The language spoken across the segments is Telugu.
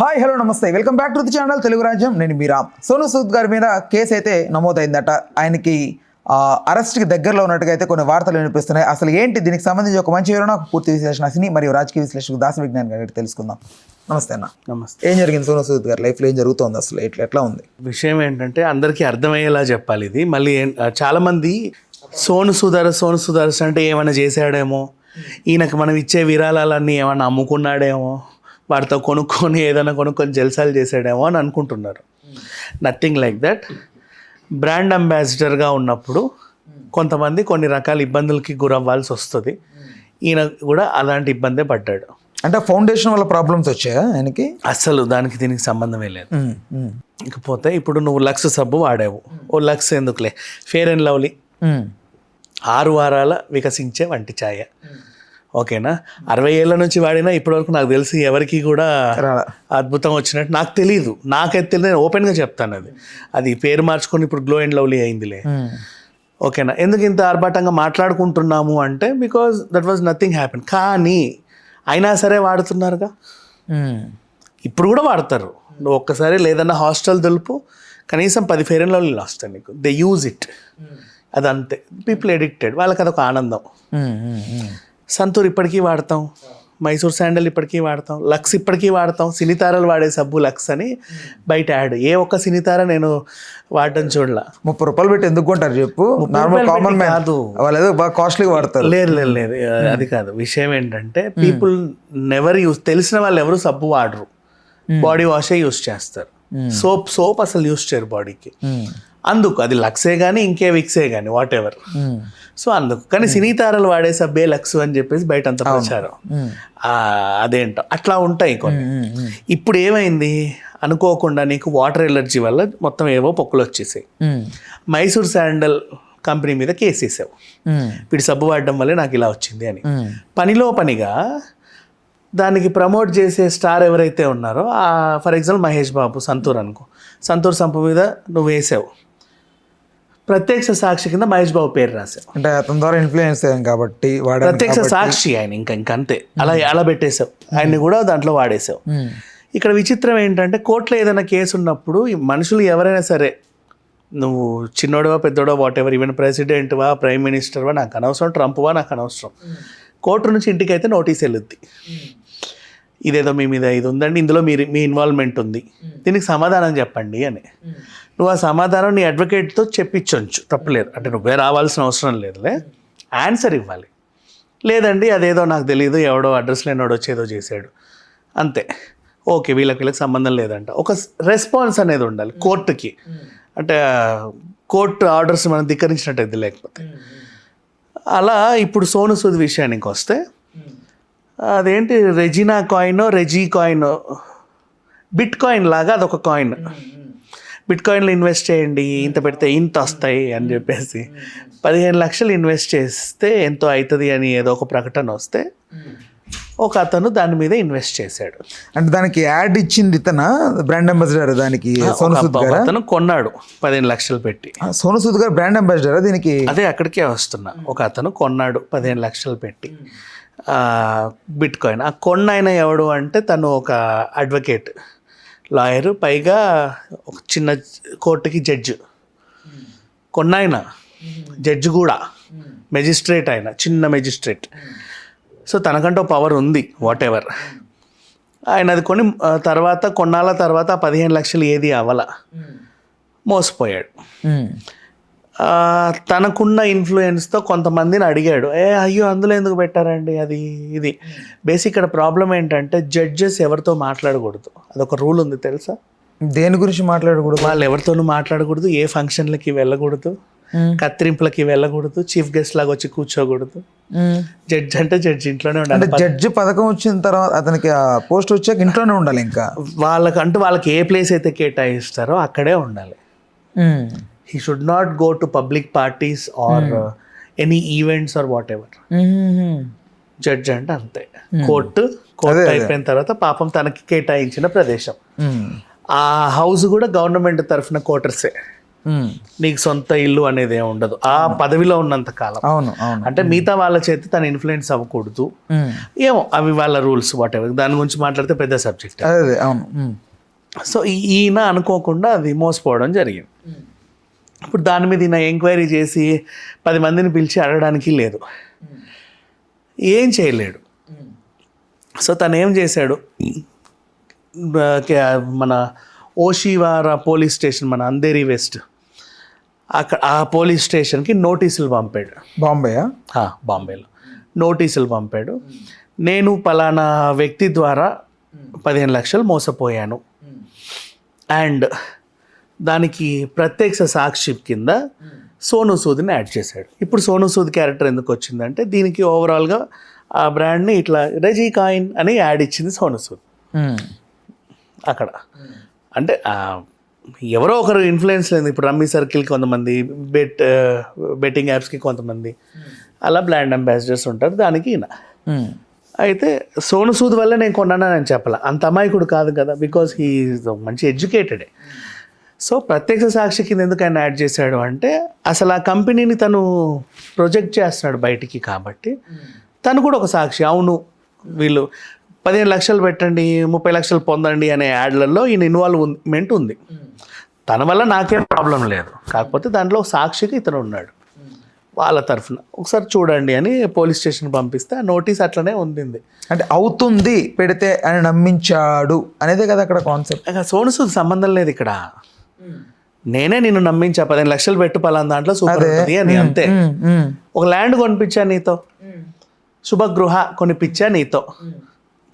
హాయ్ హలో నమస్తే, welcome back to the channel Telugu రాజ్యం. నేను మీ రామ్. సోను సూద్ గారి మీద కేసు అయితే నమోదైందట. ఆయనకి అరెస్ట్కి దగ్గరలో ఉన్నట్టుగా అయితే కొన్ని వార్తలు వినిపిస్తున్నాయి. అసలు ఏంటి దీనికి సంబంధించి ఒక మంచి వివరణ, పూర్తి విశ్లేషణ సినీ మరియు రాజకీయ విశ్లేషకు దాస విజ్ఞాన్ గారి తెలుసుకుందాం. నమస్తే అన్న. నమస్తే. ఏం జరిగింది సోను సూద్ గారి లైఫ్లో, ఏం జరుగుతుంది అసలు, ఎట్లా ఉంది విషయం ఏంటంటే అందరికీ అర్థమయ్యేలా చెప్పాలి ఇది. మళ్ళీ చాలామంది సోను సుదర్శన్ అంటే ఏమైనా చేశాడేమో, ఈయనకు మనం ఇచ్చే విరాళాలన్నీ ఏమైనా అమ్ముకున్నాడేమో, వాడితో ఏదైనా కొనుక్కొని జల్సాలు చేసాడేమో అని అనుకుంటున్నారు. Nothing like that. బ్రాండ్ అంబాసిడర్గా ఉన్నప్పుడు కొంతమంది కొన్ని రకాల ఇబ్బందులకి గురవ్వాల్సి వస్తుంది. ఈయన కూడా అలాంటి ఇబ్బందే పడ్డాడు. అంటే ఫౌండేషన్ వల్ల ప్రాబ్లమ్స్ వచ్చాయా ఆయనకి? అసలు దానికి దీనికి సంబంధమే లేదు. ఇకపోతే ఇప్పుడు నువ్వు లక్స్ సబ్బు వాడావు, ఓ లక్స్ ఎందుకులే, ఫేర్ అండ్ లవ్లీ 6 వారాల వికసించే వంటి ఛాయ, ఓకేనా? 60 ఏళ్ళ నుంచి వాడినా ఇప్పటివరకు నాకు తెలిసి ఎవరికి కూడా అద్భుతం వచ్చినట్టు నాకు తెలీదు. నాకైతే తెలియదు, నేను ఓపెన్గా చెప్తాను. అది పేరు మార్చుకొని ఇప్పుడు గ్లో అండ్ లవ్లీ అయిందిలే, ఓకేనా? ఎందుకు ఇంత ఆర్భాటంగా మాట్లాడుకుంటున్నాము అంటే because that was nothing happen. కానీ అయినా సరే వాడుతున్నారుగా, ఇప్పుడు కూడా వాడతారు. నువ్వు ఒక్కసారి లేదన్నా హాస్టల్ తెలుపు, కనీసం 10 ఫేర్ అండ్ లవ్లీలు వస్తాయి నీకు. దే యూజ్ ఇట్, అదంతే. పీపుల్ ఎడిక్టెడ్, వాళ్ళకి అదొక ఆనందం. సంతూర్ ఇప్పటికీ వాడతాం, మైసూర్ శాండల్ ఇప్పటికీ వాడతాం, లక్స్ ఇప్పటికీ వాడతాం. సినితారలు వాడే సబ్బు లక్స్ అని బయట యాడ్. ఏ ఒక్క సినితార నేను వాడటం చూడలా. 30 రూపాయలు పెట్టి ఎందుకు కొంటారు చెప్పు? నార్మల్ కామన్ మ్యాన్ కాదు, వాళ్ళు ఏదో బాగా కాస్ట్లీగా వాడతారు. లేదు, అది కాదు విషయం. ఏంటంటే పీపుల్ నెవర్ యూస్, తెలిసిన వాళ్ళు ఎవరు సబ్బు వాడరు, బాడీ వాషే యూస్ చేస్తారు. సోప్ అసలు యూస్ చేయరు బాడీకి. అందుకు అది లక్సే కానీ ఇంకే విక్సే కానీ వాట్ ఎవర్. సో అందుకు. కానీ సినీతారలు వాడే సబ్బే లక్స్ అని చెప్పేసి బయట అంత ప్రచారం. అదేంటో అట్లా ఉంటాయి కొన్ని. ఇప్పుడు ఏమైంది అనుకోకుండా నీకు వాటర్ ఎలర్జీ వల్ల మొత్తం ఏవో పొక్కులు వచ్చేసాయి. మైసూర్ శాండల్ కంపెనీ మీద కేసు వేసావు, వీడి సబ్బు వాడడం వల్లే నాకు ఇలా వచ్చింది అని. పనిలో పనిగా దానికి ప్రమోట్ చేసే స్టార్ ఎవరైతే ఉన్నారో, ఫర్ ఎగ్జాంపుల్ మహేష్ బాబు సంతూర్ అనుకో, సంతూర్ సంపు మీద నువ్వు వేసావు, ప్రత్యక్ష సాక్షి కింద మహేష్ బాబు పేరు రాశావు. అంటే అతని ద్వారా ఇన్ఫ్లుయెన్స్ అయ్యాం కాబట్టి ప్రత్యక్ష సాక్షి ఆయన, ఇంకంతే. అలా పెట్టేశావు, ఆయన్ని కూడా దాంట్లో వాడేసావు. ఇక్కడ విచిత్రం ఏంటంటే కోర్టులో ఏదైనా కేసు ఉన్నప్పుడు మనుషులు ఎవరైనా సరే, నువ్వు చిన్నోడవా పెద్దోడో వాట్ ఎవర్, ఈవెన్ ప్రెసిడెంట్వా ప్రైమ్ మినిస్టర్వా నాకు అనవసరం, ట్రంప్వా నాకు అనవసరం, కోర్టు నుంచి ఇంటికి అయితే నోటీస్ వెళ్ళుద్ది, ఇదేదో మీ మీద ఇది ఉందండి, ఇందులో మీ ఇన్వాల్వ్మెంట్ ఉంది, దీనికి సమాధానం చెప్పండి అని. నువ్వు ఆ సమాధానం నీ అడ్వకేట్తో చెప్పించవచ్చు, తప్పలేదు. అంటే నువ్వే రావాల్సిన అవసరం లేదులే, ఆన్సర్ ఇవ్వాలి. లేదండి అదేదో నాకు తెలియదు, ఎవడో అడ్రస్ లేనోడో వచ్చేదో చేశాడు, అంతే, ఓకే, వీళ్ళకి సంబంధం లేదంట. ఒక రెస్పాన్స్ అనేది ఉండాలి కోర్టుకి. అంటే కోర్టు ఆర్డర్స్ మనం ధిక్కరించినట్టయితే. లేకపోతే అలా ఇప్పుడు సోను సూద్ విషయానికి వస్తే, అదేంటి రెజీ కాయిన్ బిట్ కాయిన్ లాగా అదొక కాయిన్. బిట్ కాయిన్లో ఇన్వెస్ట్ చేయండి, ఇంత పెడితే ఇంత వస్తాయి అని చెప్పేసి 15 లక్షలు ఇన్వెస్ట్ చేస్తే ఎంతో అవుతుంది అని ఏదో ఒక ప్రకటన వస్తే ఒక అతను దాని మీద ఇన్వెస్ట్ చేశాడు. అంటే దానికి యాడ్ ఇచ్చింది ఇతన బ్రాండ్ అంబాసిడర్, దానికి సోను సూద్ గారు అతను కొన్నాడు 15 లక్షలు పెట్టి. సోను సూద్ గారు బ్రాండ్ అంబాసిడర్ దీనికి? అదే అక్కడికే వస్తున్నా. ఒక అతను కొన్నాడు 15 లక్షలు పెట్టి బిట్ కాయిన్. ఆ కొన్న ఎవడు అంటే తను ఒక అడ్వకేట్, లాయరు, పైగా ఒక చిన్న కోర్టుకి జడ్జి. కొన్నాయన జడ్జి కూడా మెజిస్ట్రేట్, ఆయన చిన్న మెజిస్ట్రేట్. సో తనకంటూ పవర్ ఉంది, వాట్ ఎవర్. ఆయన అది కొని తర్వాత కొన్నాళ్ళ తర్వాత 15 లక్షలు ఏది అవ్వాల, మోసపోయాడు. తనకున్న ఇన్ఫ్లుయెన్స్తో కొంతమందిని అడిగాడు, అయ్యో అందులో ఎందుకు పెట్టారండి అది ఇది. బేసిక్ ఇక్కడ ప్రాబ్లం ఏంటంటే జడ్జెస్ ఎవరితో మాట్లాడకూడదు, అదొక రూల్ ఉంది తెలుసా? దేని గురించి మాట్లాడకూడదు? వాళ్ళు ఎవరితోనూ మాట్లాడకూడదు, ఏ ఫంక్షన్లకి వెళ్ళకూడదు, కత్తిరింపులకి వెళ్ళకూడదు, చీఫ్ గెస్ట్ లాగా వచ్చి కూర్చోకూడదు. జడ్జి అంటే జడ్జి ఇంట్లోనే ఉండాలి. జడ్జి పథకం వచ్చిన తర్వాత అతనికి పోస్ట్ వచ్చాక ఇంట్లోనే ఉండాలి. ఇంకా వాళ్ళకి ఏ ప్లేస్ అయితే కేటాయిస్తారో అక్కడే ఉండాలి. He should not go to public parties or any events or whatever. Judge అంటే అంతే. కోర్టు అయిపోయిన తర్వాత పాపం తనకి కేటాయించిన ప్రదేశం. ఆ హౌస్ కూడా గవర్నమెంట్ తరఫున క్వార్టర్సే. నీకు సొంత ఇల్లు అనేది ఏమి ఉండదు ఆ పదవిలో ఉన్నంత కాలం. అవును అవును. అంటే మిగతా వాళ్ళ చేతి తను ఇన్ఫ్లుయెన్స్ అవ్వకూడదు, ఏమో అవి వాళ్ళ రూల్స్ వాట్ ఎవర్, దాని గురించి మాట్లాడితే పెద్ద సబ్జెక్ట్. అదే అవును. సో ఈయన అనుకోకుండా అది మోసపోవడం జరిగింది. ఇప్పుడు దాని మీద ఈయన ఎంక్వైరీ చేసి 10 మందిని పిలిచి అడగడానికి లేదు, ఏం చేయలేడు. సో తను ఏం చేశాడు, మన ఓషివారా పోలీస్ స్టేషన్, మన అంధేరి వెస్ట్, అక్కడ ఆ పోలీస్ స్టేషన్కి నోటీసులు పంపాడు. బాంబేయా? బాంబేలో నోటీసులు పంపాడు. నేను పలానా వ్యక్తి ద్వారా 15 లక్షలు మోసపోయాను అండ్ దానికి ప్రత్యక్ష సాక్షి కింద సోనూ సూద్ని యాడ్ చేశాడు. ఇప్పుడు సోనూ సూద్ క్యారెక్టర్ ఎందుకు వచ్చిందంటే దీనికి ఓవరాల్గా ఆ బ్రాండ్ని ఇట్లా రెజీ కాయిన్ అని యాడ్ ఇచ్చింది సోనూ సూద్ అక్కడ. అంటే ఎవరో ఒకరు ఇన్ఫ్లుయెన్స్ లేదు. ఇప్పుడు రమ్మీ సర్కిల్కి కొంతమంది, బెట్టింగ్ యాప్స్కి కొంతమంది, అలా బ్రాండ్ అంబాసిడర్స్ ఉంటారు. దానికి ఈయన అయితే సోనూ సూద్ వల్ల నేను కొన్నానా నేను చెప్పాల, అంత అమాయకుడు కాదు కదా, బికాజ్ హీ మంచి ఎడ్యుకేటెడే. సో ప్రత్యక్ష సాక్షి కింద ఎందుకు ఆయన యాడ్ చేశాడు అంటే అసలు ఆ కంపెనీని తను ప్రొజెక్ట్ చేస్తున్నాడు బయటికి, కాబట్టి తను కూడా ఒక సాక్షి. అవును వీళ్ళు 15 లక్షలు పెట్టండి 30 లక్షలు పొందండి అనే యాడ్లలో ఈయన ఇన్వాల్వ్మెంట్ ఉంది. తన వల్ల నాకేం ప్రాబ్లం లేదు, కాకపోతే దాంట్లో సాక్షికి ఇతను ఉన్నాడు వాళ్ళ తరఫున, ఒకసారి చూడండి అని పోలీస్ స్టేషన్ పంపిస్తే ఆ నోటీస్ అట్లనే ఉంది. అంటే అవుతుంది పెడితే అని నమ్మించాడు అనేదే కదా అక్కడ కాన్సెప్ట్. సోనూ సూద్ సంబంధం లేదు ఇక్కడ, నేనే నిన్ను నమ్మించా 15 లక్షలు పెట్టు పలానా దాంట్లో సూపర్ ఉంటుంది అని, అంతే. ఒక ల్యాండ్ కొనిపించా నీతో, శుభగృహ కొనిపించా నీతో,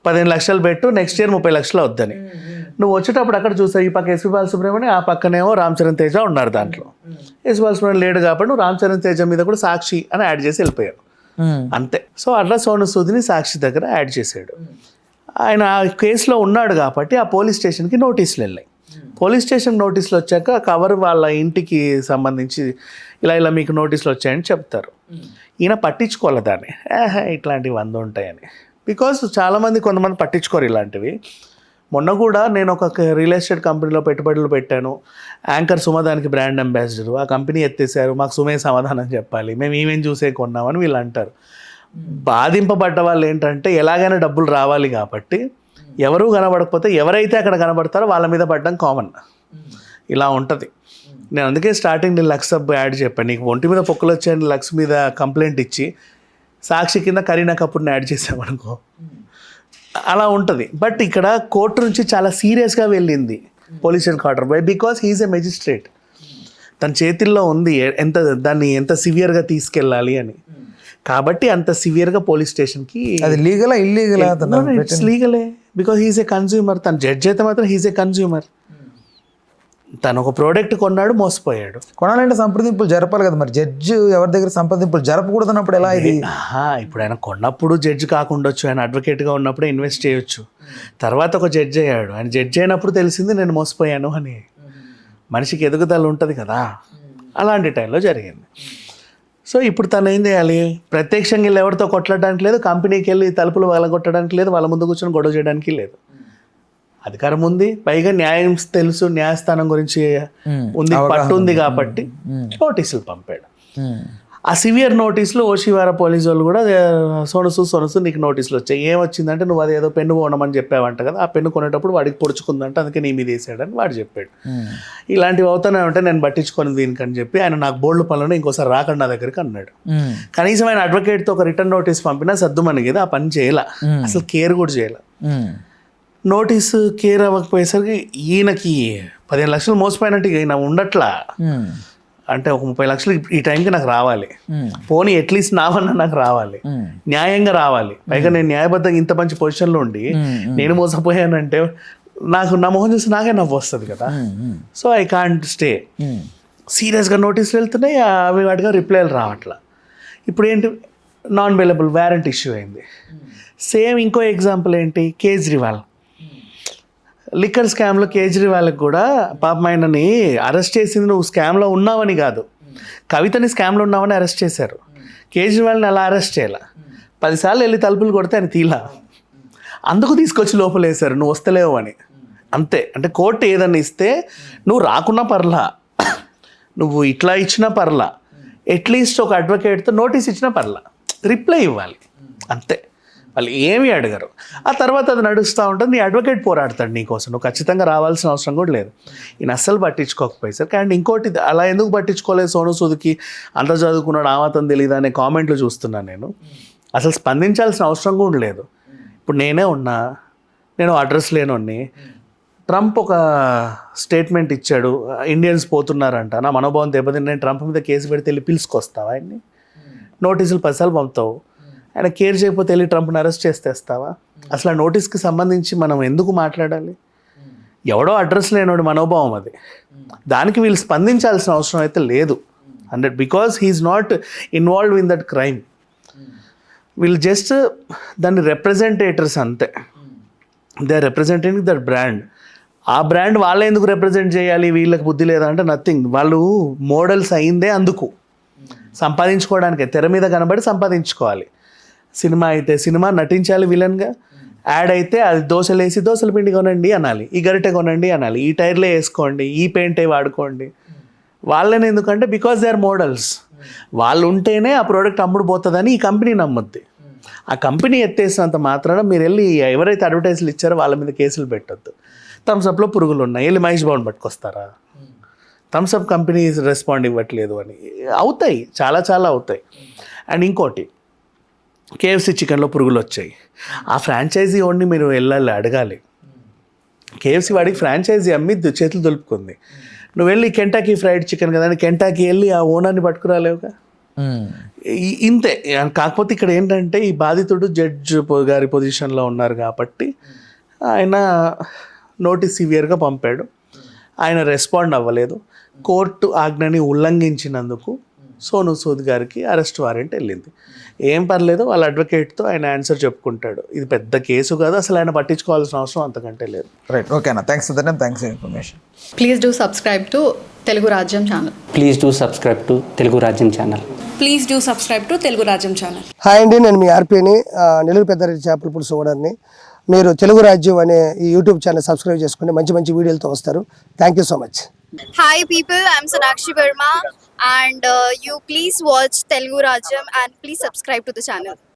15 లక్షలు పెట్టు, నెక్స్ట్ ఇయర్ 30 లక్షలు వద్దని. నువ్వు వచ్చేటప్పుడు అక్కడ చూసావు ఈ పక్క ఎస్పీ బాలసుబ్రహ్మణ్యం, ఆ పక్కనేమో రామ్ చరణ్ తేజ ఉన్నారు. దాంట్లో ఎస్పీ బాలసుబ్రహ్మణ్యం లేడు కాబట్టి నువ్వు రామ్ చరణ్ తేజ మీద కూడా సాక్షి అని యాడ్ చేసి వెళ్ళిపోయావు, అంతే. సో అట్లా సోనూ సూద్ని సాక్షి దగ్గర యాడ్ చేశాడు. ఆయన ఆ కేసులో ఉన్నాడు కాబట్టి ఆ పోలీస్ స్టేషన్కి నోటీసులు వెళ్ళాయి. పోలీస్ స్టేషన్ నోటీసులు వచ్చాక కవర్ వాళ్ళ ఇంటికి సంబంధించి ఇలా మీకు నోటీసులు వచ్చాయని చెప్తారు. ఈయన పట్టించుకోవాలి దాన్ని, ఇట్లాంటివి 100 ఉంటాయని. బికాస్ చాలామంది కొంతమంది పట్టించుకోరు ఇలాంటివి. మొన్న కూడా నేను ఒక రియల్ ఎస్టేట్ కంపెనీలో పెట్టుబడులు పెట్టాను, యాంకర్ సుమ దానికి బ్రాండ్ అంబాసిడర్, ఆ కంపెనీ ఎత్తేసారు, మాకు సుమే సమాధానం చెప్పాలి, మేము ఈమెను చూసే కొన్నామని వీళ్ళు అంటారు. బాధింపబడ్డ వాళ్ళు ఏంటంటే ఎలాగైనా డబ్బులు రావాలి కాబట్టి ఎవరూ కనబడకపోతే ఎవరైతే అక్కడ కనబడతారో వాళ్ళ మీద పడ్డం కామన్, ఇలా ఉంటుంది. నేను అందుకే స్టార్టింగ్ నేను లక్స్ సబ్ యాడ్ చెప్పాను, నీకు ఒంటి మీద పొక్కులు వచ్చాయని లక్స్ మీద కంప్లైంట్ ఇచ్చి సాక్షి కింద కరీనా కపూర్ని యాడ్ చేసామనుకో, అలా ఉంటుంది. బట్ ఇక్కడ కోర్టు నుంచి చాలా సీరియస్గా వెళ్ళింది police encounter by, because he is a magistrate. తన చేతిల్లో ఉంది దాన్ని ఎంత సివియర్గా తీసుకెళ్ళాలి అని, కాబట్టి అంత సివియర్గా పోలీస్ స్టేషన్కి. అది లీగలా ఇల్లీగలా? ఇట్స్ లీగలే, బికాస్ హీఈస్ ఏ కన్జ్యూమర్. తను జడ్జ్ అయితే మాత్రం హీఈస్ ఏ కన్జ్యూమర్. తను ఒక ప్రోడక్ట్ కొన్నాడు, మోసపోయాడు. కొనాలంటే సంప్రదింపులు జరపాలి కదా, మరి జడ్జి ఎవరి దగ్గర సంప్రదింపులు జరపకూడదన్నప్పుడు ఎలా ఇది? ఇప్పుడు ఆయన కొన్నప్పుడు జడ్జి కాకుండొచ్చు, ఆయన అడ్వకేట్గా ఉన్నప్పుడే ఇన్వెస్ట్ చేయొచ్చు. తర్వాత ఒక జడ్జి అయ్యాడు, ఆయన జడ్జి అయినప్పుడు తెలిసింది నేను మోసపోయాను అని. మనిషికి ఎదుగుదల ఉంటుంది కదా, అలాంటి టైంలో జరిగింది. సో ఇప్పుడు తను ఏం చేయాలి, ప్రత్యక్షంగా వెళ్ళి ఎవరితో కొట్టడానికి లేదు, కంపెనీకి వెళ్ళి తలుపులు వెళ్ళగొట్టడానికి లేదు, వాళ్ళ ముందు కూర్చొని గొడవ చేయడానికి లేదు. అధికారం ఉంది, పైగా న్యాయం తెలుసు, న్యాయస్థానం గురించి ఉంది, పట్టు ఉంది కాబట్టి నోటీసులు పంపాడు. ఆ సివియర్ నోటీసులు ఓషివారా పోలీసు వాళ్ళు కూడా సోనూ సూద్ నీకు నోటీసులు వచ్చాయి. ఏమొచ్చిందంటే నువ్వు అది ఏదో పెన్ను కొనమని చెప్పావంట కదా, ఆ పెన్ను కొనేటప్పుడు వాడికి పొడుచుకుందంటే అందుకే నీ మీద వేసాడని వాడు చెప్పాడు. ఇలాంటివి అవుతానే ఉంటే నేను పట్టించుకొని దీనికని చెప్పి ఆయన నాకు బోల్డ్ పనులను ఇంకోసారి రాకండి నా దగ్గరికి అన్నాడు. కనీసం ఆయన అడ్వకేట్తో ఒక రిటర్న్ నోటీస్ పంపినా సద్దుమణిగేది, ఆ పని చేయాల, అసలు కేర్ కూడా చేయాల. నోటీసు కేర్ అవ్వకపోయేసరికి ఈయనకి 15 లక్షలు మోసపోయినట్టు ఈయన ఉండట్లా. అంటే ఒక 30 లక్షలు ఈ టైంకి నాకు రావాలి, పోనీ అట్లీస్ట్ నావన్నా నాకు రావాలి, న్యాయంగా రావాలి. పైగా నేను న్యాయబద్ధంగా ఇంత మంచి పొజిషన్లో ఉండి నేను మోసపోయానంటే నాకు నా మొహం చూసి నాకే నవ్వు వస్తుంది కదా. So I can't stay. సీరియస్గా నోటీసులు వెళ్తున్నాయి, అవి వాటిగా రిప్లైలు రావట్లా. ఇప్పుడు ఏంటి, నాన్ అవైలబుల్ వారెంట్ ఇష్యూ అయింది. సేమ్ ఇంకో ఎగ్జాంపుల్ ఏంటి, కేజ్రీవాల్ లిక్కర్ స్కామ్లో. కేజ్రీవాల్కి కూడా పాపం ఆయనని అరెస్ట్ చేసింది నువ్వు స్కామ్లో ఉన్నావని కాదు, కవితని స్కామ్లో ఉన్నావని అరెస్ట్ చేశారు. కేజ్రీవాల్ని అలా అరెస్ట్ చేయాల, 10 సార్లు వెళ్ళి తలుపులు కొడితే ఆయన తీలా, అందుకు తీసుకొచ్చి లోపలేశారు నువ్వు వస్తలేవు అని, అంతే. అంటే కోర్టు ఏదన్నా ఇస్తే నువ్వు రాకున్నా పర్లా, నువ్వు ఇట్లా ఇచ్చినా పర్లా, అట్లీస్ట్ ఒక అడ్వకేట్తో నోటీస్ ఇచ్చినా పర్లా, రిప్లై ఇవ్వాలి అంతే. వాళ్ళు ఏమీ అడగరు. ఆ తర్వాత అది నడుస్తూ ఉంటుంది, నీ అడ్వకేట్ పోరాడతాడు నీకోసం, నువ్వు ఖచ్చితంగా రావాల్సిన అవసరం కూడా లేదు. ఈయన అస్సలు పట్టించుకోకపోయేసరికి. అండ్ ఇంకోటి, అలా ఎందుకు పట్టించుకోలేదు సోను సూద్కి, అంత చదువుకున్నాడు ఆమాతం తెలియదు అనే కామెంట్లు చూస్తున్నాను నేను. అసలు స్పందించాల్సిన అవసరం కూడా లేదు. ఇప్పుడు నేనే ఉన్నా, నేను అడ్రస్ లేనోడిని, ట్రంప్ ఒక స్టేట్మెంట్ ఇచ్చాడు, ఇండియన్స్ పోతున్నారంట, నా మనోభావం దెబ్బతిని నేను ట్రంప్ మీద కేసు పెడితే వెళ్ళి పిలుచుకొస్తావా ఆయన్ని? నోటీసులు 10 సార్లు పంపుతావు, ఆయన కేర్ చేయకపోతే వెళ్ళి ట్రంప్ని అరెస్ట్ చేస్తేస్తావా? అసలు ఆ నోటీస్కి సంబంధించి మనం ఎందుకు మాట్లాడాలి? ఎవడో అడ్రస్ లేనోడి మనోభావం అది, దానికి వీళ్ళు స్పందించాల్సిన అవసరం అయితే లేదు 100, because he is not involved in that crime. వీళ్ళు జస్ట్ దాన్ని రిప్రజెంటేటర్స్ అంతే, they are representing that brand. ఆ బ్రాండ్ వాళ్ళే ఎందుకు రిప్రజెంట్ చేయాలి, వీళ్ళకి బుద్ధి లేదా అంటే నథింగ్. వాళ్ళు మోడల్స్ అయిందే అందుకు, సంపాదించుకోవడానికే, తెర మీద కనబడి సంపాదించుకోవాలి. సినిమా అయితే సినిమా నటించాలి విలన్గా, యాడ్ అయితే అది దోశలేసి దోశల పిండి కొనండి అనాలి, ఈ గరిటె కొనండి అనాలి, ఈ టైర్లే వేసుకోండి, ఈ పెయింటే వాడుకోండి. వాళ్ళని ఎందుకంటే బికాజ్ దే ఆర్ మోడల్స్. వాళ్ళు ఉంటేనే ఆ ప్రోడక్ట్ అమ్ముడు పోతుందని ఈ కంపెనీ నమ్ముద్ది. ఆ కంపెనీ ఎత్తేసినంత మాత్రాన మీరు వెళ్ళి ఎవరైతే అడ్వర్టైజ్లు ఇచ్చారో వాళ్ళ మీద కేసులు పెట్టొద్దు. థమ్స్అప్లో పురుగులు ఉన్నాయి, వెళ్ళి మహేష్ బాబుని పట్టుకొస్తారా? థమ్స్అప్ కంపెనీ రెస్పాండ్ ఇవ్వట్లేదు అని. అవుతాయి, చాలా చాలా అవుతాయి. అండ్ ఇంకోటి, KFC చికెన్లో పురుగులు వచ్చాయి, ఆ ఫ్రాంచైజీ ఓన్ని మీరు వెళ్ళాలి అడగాలి. KFC వాడికి ఫ్రాంచైజీ అమ్మి చేతులు దులుపుకుంది. నువ్వు వెళ్ళి కెంటాకీ ఫ్రైడ్ చికెన్ కదా అని కెంటాకీ వెళ్ళి ఆ ఓనర్ని పట్టుకురాలేవుగా. ఇంతే. కాకపోతే ఇక్కడ ఏంటంటే ఈ బాధితుడు జడ్జ్ గారి పొజిషన్లో ఉన్నారు కాబట్టి ఆయన నోటీస్ సివియర్గా పంపాడు, ఆయన రెస్పాండ్ అవ్వలేదు. కోర్టు ఆజ్ఞని ఉల్లంఘించినందుకు సోను సూద్ గారికి అరెస్ట్ వారెంట్ వెళ్ళింది. ఏం పర్లేదు, వాళ్ళ అడ్వకేట్తో ఆయన ఆన్సర్ చెప్పుకుంటాడు. ఇది పెద్ద కేసు కాదు, అసలు ఆయన పట్టించుకోవాల్సిన అవసరం అంతకంటే లేదు. రైట్, ఓకేనా, thanks Sudharna, thanks for information. Please do subscribe to Telugu Rajyam channel. Please do subscribe to Telugu Rajyam channel. Please do subscribe to Telugu Rajyam channel. Hi అండి, నేను మీ ఆర్పీని, నెల్లూరు పెద్దారెడ్డి చేపల పులుసు ఓనర్ని. మీరు తెలుగు రాజ్యం అనే ఈ యూట్యూబ్ ఛానల్ సబ్స్క్రైబ్ చేసుకుని మంచి మంచి వీడియోలతో వస్తారు. Thank you so much. Hi people, I'm Sonakshi Verma and you please watch Telugu Rajyam and please subscribe to the channel.